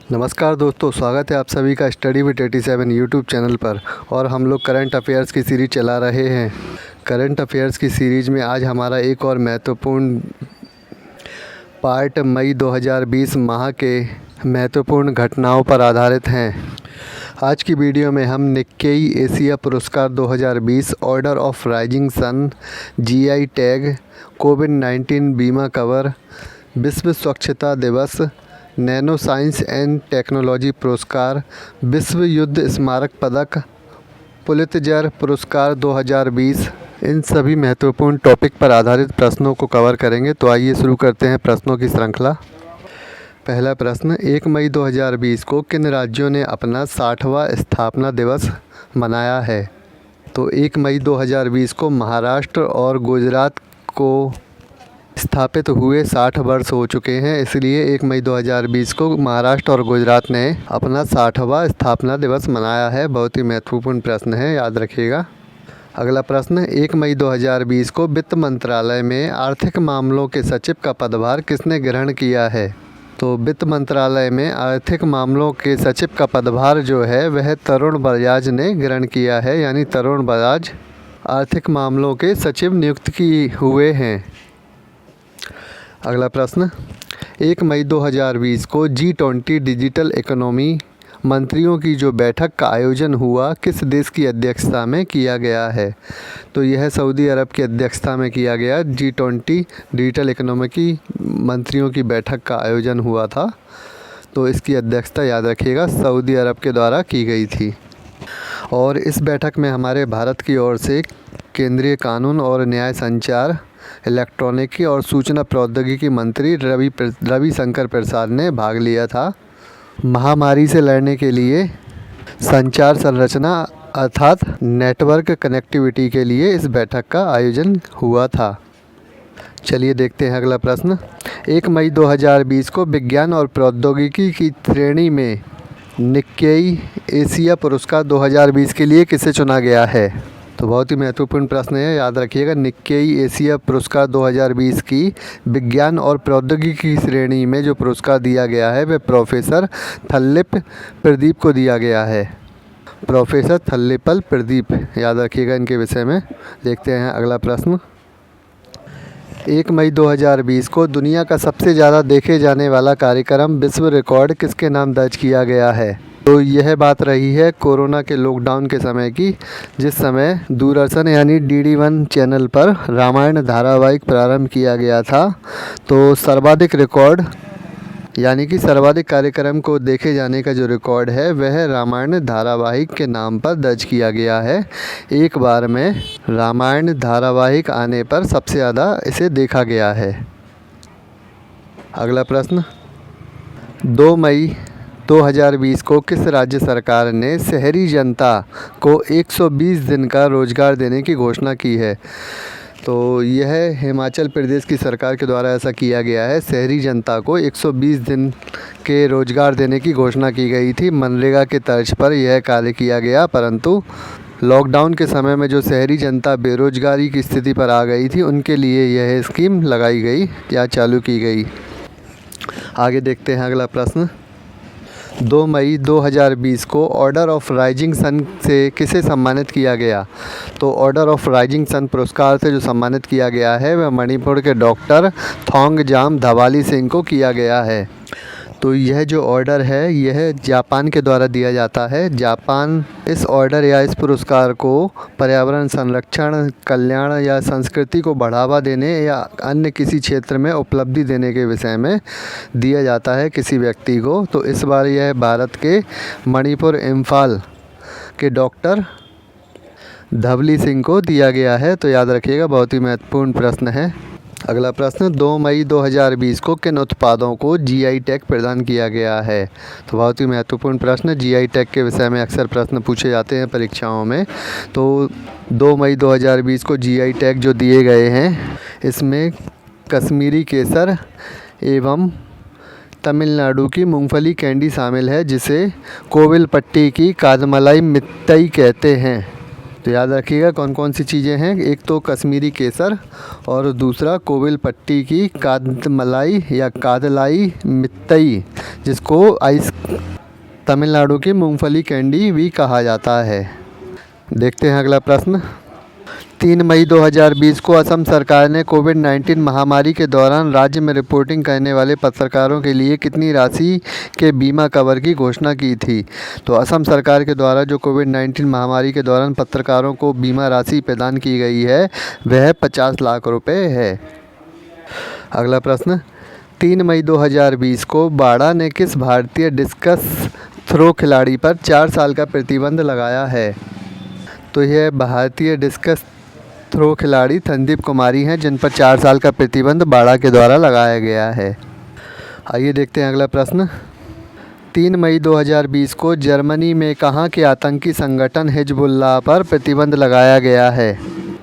नमस्कार दोस्तों, स्वागत है आप सभी का स्टडी विद 87 यूट्यूब चैनल पर। और हम लोग करंट अफेयर्स की सीरीज़ चला रहे हैं। करंट अफेयर्स की सीरीज़ में आज हमारा एक और महत्वपूर्ण पार्ट मई 2020 माह के महत्वपूर्ण घटनाओं पर आधारित हैं। आज की वीडियो में हम निक्केई एशिया पुरस्कार 2020, order of rising sun, GI tag, कोविड-19 बीमा कवर, विश्व स्वच्छता दिवस, नैनो साइंस एंड टेक्नोलॉजी पुरस्कार, विश्व युद्ध स्मारक पदक, पुलित्ज़र पुरस्कार 2020, इन सभी महत्वपूर्ण टॉपिक पर आधारित प्रश्नों को कवर करेंगे। तो आइए शुरू करते हैं प्रश्नों की श्रृंखला। पहला प्रश्न, 1 मई 2020 को किन राज्यों ने अपना 60वां स्थापना दिवस मनाया है? तो 1 मई 2020 को महाराष्ट्र और गुजरात को स्थापित हुए 60 वर्ष हो चुके हैं, इसलिए 1 मई 2020 को महाराष्ट्र और गुजरात ने अपना 60वां स्थापना दिवस मनाया है। बहुत ही महत्वपूर्ण प्रश्न है, याद रखिएगा। अगला प्रश्न, 1 मई 2020 को वित्त मंत्रालय में आर्थिक मामलों के सचिव का पदभार किसने ग्रहण किया है? तो वित्त मंत्रालय में आर्थिक मामलों के सचिव का पदभार जो है वह तरुण बजाज ने ग्रहण किया है, यानी तरुण बजाज आर्थिक मामलों के सचिव नियुक्त किए हुए हैं। अगला प्रश्न, 1 मई 2020 को G20 डिजिटल इकोनॉमी मंत्रियों की जो बैठक का आयोजन हुआ किस देश की अध्यक्षता में किया गया है? तो यह सऊदी अरब की अध्यक्षता में किया गया G20 डिजिटल इकोनॉमी की मंत्रियों की बैठक का आयोजन हुआ था। तो इसकी अध्यक्षता, याद रखिएगा, सऊदी अरब के द्वारा की गई थी। और इस बैठक में हमारे भारत की ओर से केंद्रीय कानून और न्याय, संचार, इलेक्ट्रॉनिकी और सूचना प्रौद्योगिकी मंत्री रविशंकर प्रसाद ने भाग लिया था। महामारी से लड़ने के लिए संचार संरचना अर्थात नेटवर्क कनेक्टिविटी के लिए इस बैठक का आयोजन हुआ था। चलिए देखते हैं अगला प्रश्न, 1 मई 2020 को विज्ञान और प्रौद्योगिकी की श्रेणी में निक्केई एशिया पुरस्कार 2020 के लिए किसे चुना गया है? तो बहुत ही महत्वपूर्ण प्रश्न है, याद रखिएगा। निक्केई एशिया पुरस्कार 2020 की विज्ञान और प्रौद्योगिकी की श्रेणी में जो पुरस्कार दिया गया है वह प्रोफेसर थल्लिप प्रदीप को दिया गया है। प्रोफेसर थल्लिपल प्रदीप, याद रखिएगा इनके विषय में। देखते हैं अगला प्रश्न, 1 मई 2020 को दुनिया का सबसे ज़्यादा देखे जाने वाला कार्यक्रम विश्व रिकॉर्ड किसके नाम दर्ज किया गया है? तो यह बात रही है कोरोना के लॉकडाउन के समय की, जिस समय दूरदर्शन यानी DD1 चैनल पर रामायण धारावाहिक प्रारंभ किया गया था। तो सर्वाधिक रिकॉर्ड यानी कि सर्वाधिक कार्यक्रम को देखे जाने का जो रिकॉर्ड है वह रामायण धारावाहिक के नाम पर दर्ज किया गया है। एक बार में रामायण धारावाहिक आने पर सबसे ज़्यादा इसे देखा गया है। अगला प्रश्न, 2 मई 2020 को किस राज्य सरकार ने शहरी जनता को 120 दिन का रोज़गार देने की घोषणा की है? तो यह हिमाचल प्रदेश की सरकार के द्वारा ऐसा किया गया है। शहरी जनता को 120 दिन के रोज़गार देने की घोषणा की गई थी। मनरेगा के तर्ज पर यह कार्य किया गया, परंतु लॉकडाउन के समय में जो शहरी जनता बेरोजगारी की स्थिति पर आ गई थी उनके लिए यह स्कीम लगाई गई या चालू की गई। आगे देखते हैं अगला प्रश्न, 2 मई 2020 को ऑर्डर ऑफ राइजिंग सन से किसे सम्मानित किया गया? तो ऑर्डर ऑफ राइजिंग सन पुरस्कार से जो सम्मानित किया गया है वह मणिपुर के डॉक्टर थोंगजाम धवाली सिंह को किया गया है। तो यह जो ऑर्डर है यह जापान के द्वारा दिया जाता है। जापान इस ऑर्डर या इस पुरस्कार को पर्यावरण संरक्षण, कल्याण या संस्कृति को बढ़ावा देने या अन्य किसी क्षेत्र में उपलब्धि देने के विषय में दिया जाता है किसी व्यक्ति को। तो इस बार यह भारत के मणिपुर इम्फाल के डॉक्टर धवली सिंह को दिया गया है। तो याद रखिएगा, बहुत ही महत्वपूर्ण प्रश्न है। अगला प्रश्न, 2 मई 2020 को किन उत्पादों को GI टैग प्रदान किया गया है? तो बहुत ही महत्वपूर्ण प्रश्न, GI टैग के विषय में अक्सर प्रश्न पूछे जाते हैं परीक्षाओं में। तो 2 मई 2020 को GI टैग जो दिए गए हैं इसमें कश्मीरी केसर एवं तमिलनाडु की मूंगफली कैंडी शामिल है, जिसे कोविलपट्टी की कादमलाई मिट्टई कहते हैं। तो याद रखिएगा कौन कौन सी चीज़ें हैं। एक तो कश्मीरी केसर और दूसरा कोविल पट्टी की कादमलाई या कादलाई मित्तई, जिसको आइस तमिलनाडु की मूंगफली कैंडी भी कहा जाता है। देखते हैं अगला प्रश्न। 3 मई 2020 को असम सरकार ने कोविड-19 महामारी के दौरान राज्य में रिपोर्टिंग करने वाले पत्रकारों के लिए कितनी राशि के बीमा कवर की घोषणा की थी? तो असम सरकार के द्वारा जो कोविड-19 महामारी के दौरान पत्रकारों को बीमा राशि प्रदान की गई है वह 50 लाख रुपए है। अगला प्रश्न। 3 मई 2020 को बाड़ा ने किस भारतीय डिस्कस थ्रो खिलाड़ी पर 4 साल का प्रतिबंध लगाया है? तो यह भारतीय डिस्कस थ्रो खिलाड़ी संदीप कुमारी हैं, जिन पर 4 साल का प्रतिबंध बाड़ा के द्वारा लगाया गया है। आइए देखते हैं अगला प्रश्न। 3 मई 2020 को जर्मनी में कहाँ के आतंकी संगठन हिजबुल्लाह पर प्रतिबंध लगाया गया है?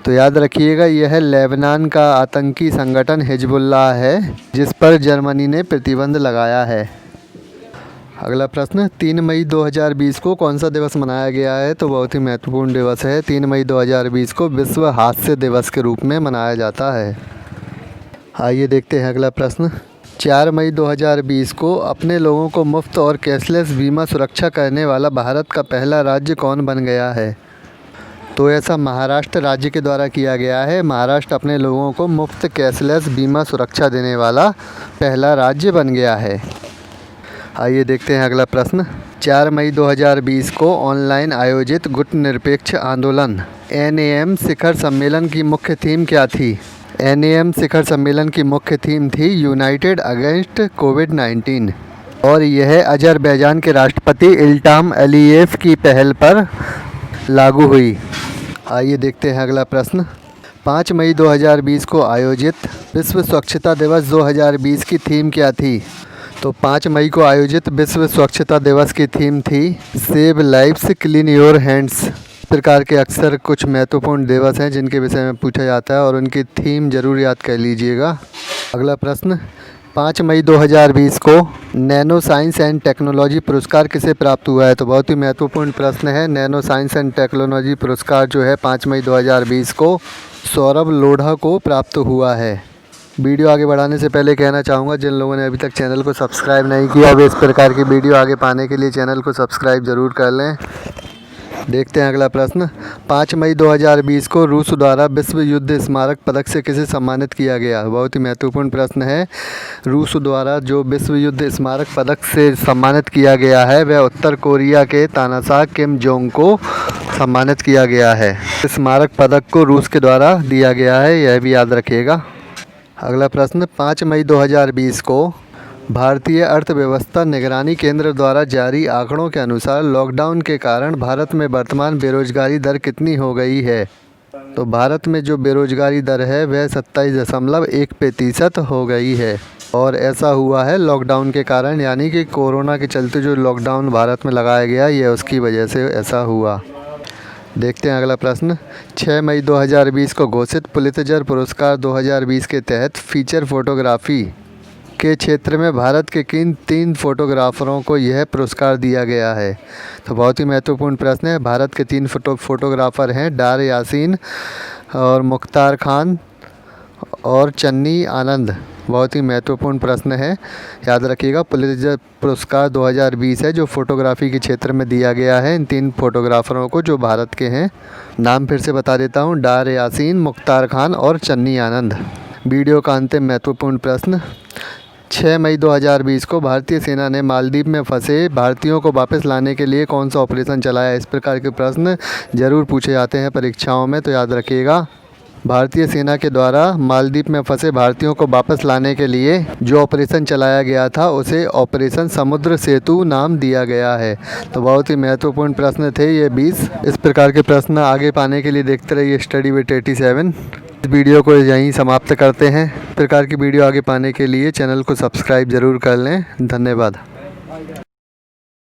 तो याद रखिएगा यह लेबनान का आतंकी संगठन हिजबुल्लाह है, जिस पर जर्मनी ने प्रतिबंध लगाया है। अगला प्रश्न। 3 मई 2020 को कौन सा दिवस मनाया गया है? तो बहुत ही महत्वपूर्ण दिवस है। 3 मई 2020 को विश्व हास्य दिवस के रूप में मनाया जाता है। आइए देखते हैं अगला प्रश्न। 4 मई 2020 को अपने लोगों को मुफ्त और कैशलेस बीमा सुरक्षा करने वाला भारत का पहला राज्य कौन बन गया है? तो ऐसा महाराष्ट्र राज्य के द्वारा किया गया है। महाराष्ट्र अपने लोगों को मुफ्त कैशलेस बीमा सुरक्षा देने वाला पहला राज्य बन गया है। आइए देखते हैं अगला प्रश्न। 4 मई 2020 को ऑनलाइन आयोजित गुटनिरपेक्ष आंदोलन NAM शिखर सम्मेलन की मुख्य थीम क्या थी? NAM शिखर सम्मेलन की मुख्य थीम थी यूनाइटेड अगेंस्ट कोविड-19 और यह अजरबैजान के राष्ट्रपति इल्हाम अलीयेव की पहल पर लागू हुई। आइए देखते हैं अगला प्रश्न। 5 मई 2020 को आयोजित विश्व स्वच्छता दिवस 2020 की थीम क्या थी? तो 5 मई को आयोजित विश्व स्वच्छता दिवस की थीम थी save lives clean your hands. इस प्रकार के अक्सर कुछ महत्वपूर्ण दिवस हैं जिनके विषय में पूछा जाता है और उनकी थीम जरूर याद कर लीजिएगा। अगला प्रश्न। 5 मई 2020 को नैनो साइंस एंड टेक्नोलॉजी पुरस्कार किसे प्राप्त हुआ है? तो बहुत ही महत्वपूर्ण प्रश्न है। नैनो साइंस एंड टेक्नोलॉजी पुरस्कार जो है 5 मई 2020 को सौरभ लोढ़ा को प्राप्त हुआ है। वीडियो आगे बढ़ाने से पहले कहना चाहूँगा जिन लोगों ने अभी तक चैनल को सब्सक्राइब नहीं किया वे इस प्रकार की वीडियो आगे पाने के लिए चैनल को सब्सक्राइब ज़रूर कर लें। देखते हैं अगला प्रश्न। 5 मई 2020 को रूस द्वारा विश्व युद्ध स्मारक पदक से किसे सम्मानित किया गया? बहुत ही महत्वपूर्ण प्रश्न है। रूस द्वारा जो विश्व युद्ध स्मारक पदक से सम्मानित किया गया है वह उत्तर कोरिया के तानाशाह किम जोंग को सम्मानित किया गया है। स्मारक पदक को रूस के द्वारा दिया गया है, यह भी याद रखिएगा। अगला प्रश्न। 5 मई 2020 को भारतीय अर्थव्यवस्था निगरानी केंद्र द्वारा जारी आंकड़ों के अनुसार लॉकडाउन के कारण भारत में वर्तमान बेरोजगारी दर कितनी हो गई है? तो भारत में जो बेरोजगारी दर है वह 27.1% हो गई है और ऐसा हुआ है लॉकडाउन के कारण, यानी कि कोरोना के चलते जो लॉकडाउन भारत में लगाया गया यह उसकी वजह से ऐसा हुआ। देखते हैं अगला प्रश्न। 6 मई 2020 को घोषित पुलित्जर पुरस्कार 2020 के तहत फीचर फोटोग्राफी के क्षेत्र में भारत के किन 3 फोटोग्राफरों को यह पुरस्कार दिया गया है? तो बहुत ही महत्वपूर्ण प्रश्न है। भारत के 3 फोटोग्राफर हैं डार यासीन और मुख्तार खान और चन्नी आनंद। बहुत ही महत्वपूर्ण प्रश्न है, याद रखिएगा। पुलित्जर पुरस्कार 2020 है जो फोटोग्राफी के क्षेत्र में दिया गया है इन 3 फोटोग्राफरों को जो भारत के हैं। नाम फिर से बता देता हूँ, डार यासीन, मुख्तार खान और चन्नी आनंद। वीडियो का अंतिम महत्वपूर्ण प्रश्न। 6 मई 2020 को भारतीय सेना ने मालदीव में फंसे भारतीयों को वापस लाने के लिए कौन सा ऑपरेशन चलाया? इस प्रकार के प्रश्न ज़रूर पूछे जाते हैं परीक्षाओं में, तो याद रखिएगा। भारतीय सेना के द्वारा मालदीव में फंसे भारतीयों को वापस लाने के लिए जो ऑपरेशन चलाया गया था उसे ऑपरेशन समुद्र सेतु नाम दिया गया है। तो बहुत ही महत्वपूर्ण प्रश्न थे ये 20। इस प्रकार के प्रश्न आगे पाने के लिए देखते रहिए स्टडी विद 87। इस वीडियो को यहीं समाप्त करते हैं। इस प्रकार की वीडियो आगे पाने के लिए चैनल को सब्सक्राइब ज़रूर कर लें। धन्यवाद।